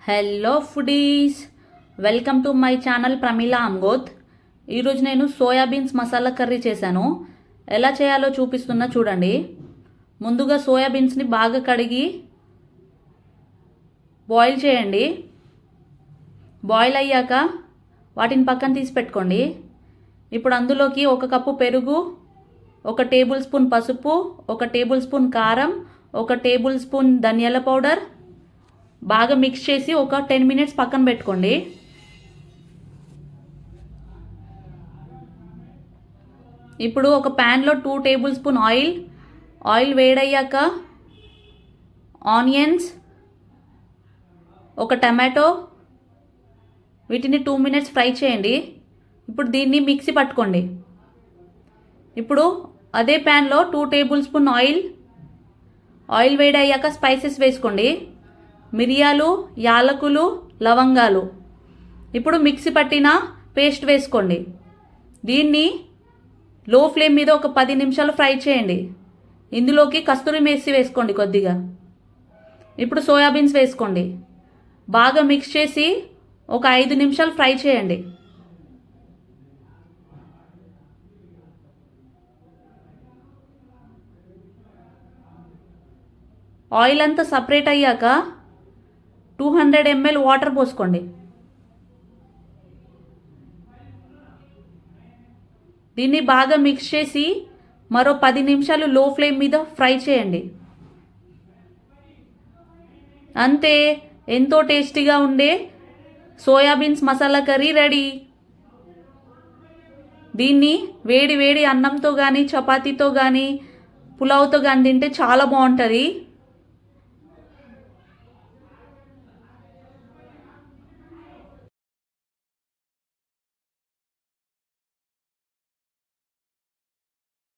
Hello foodies, welcome to my channel Pramila Angoth. ఈరోజు నేను soybeans masala curry చేశాను. ఎలా చేయాలో చూపిస్తున్నా చూడండి. ముందుగా సోయాబీన్స్ని బాగా కడిగి బాయిల్ చేయండి. బాయిల్ అయ్యాక వాటిని పక్కన తీసి పెట్టుకోండి. ఇప్పుడు అందులోకి 1 కప్పు పెరుగు, 1 టేబుల్ స్పూన్ పసుపు, 1 టేబుల్ స్పూన్ కారం, 1 టేబుల్ స్పూన్ ధనియాల పౌడర్ బాగా మిక్స్ చేసి ఒక 10 మినిట్స్ పక్కన పెట్టుకోండి. ఇప్పుడు ఒక ప్యాన్లో 2 టేబుల్ స్పూన్ ఆయిల్ వేడయ్యాక ఆనియన్స్, 1 టమాటో వీటిని 2 మినిట్స్ ఫ్రై చేయండి. ఇప్పుడు దీన్ని మిక్సీ పట్టుకోండి. ఇప్పుడు అదే ప్యాన్లో 2 టేబుల్ స్పూన్ ఆయిల్ వేడయ్యాక స్పైసెస్ వేసుకోండి. మిరియాలు, యాలకులు, లవంగాలు. ఇప్పుడు మిక్సీ పట్టిన పేస్ట్ వేసుకోండి. దీన్ని లో ఫ్లేమ్ మీద ఒక 10 నిమిషాలు ఫ్రై చేయండి. ఇందులోకి కస్తూరి మేసి వేసుకోండి కొద్దిగా. ఇప్పుడు సోయాబీన్స్ వేసుకోండి. బాగా మిక్స్ చేసి ఒక 5 నిమిషాలు ఫ్రై చేయండి. ఆయిల్ అంతా సపరేట్ అయ్యాక 200 ml వాటర్ పోసుకోండి. దీన్ని బాగా మిక్స్ చేసి మరో 10 నిమిషాలు లో ఫ్లేమ్ మీద ఫ్రై చేయండి. అంతే, ఎంతో టేస్టీగా ఉండే సోయాబీన్స్ మసాలా కర్రీ రెడీ. దీన్ని వేడి వేడి అన్నంతో కానీ, చపాతీతో కానీ, పులావ్తో కానీ తింటే చాలా బాగుంటుంది.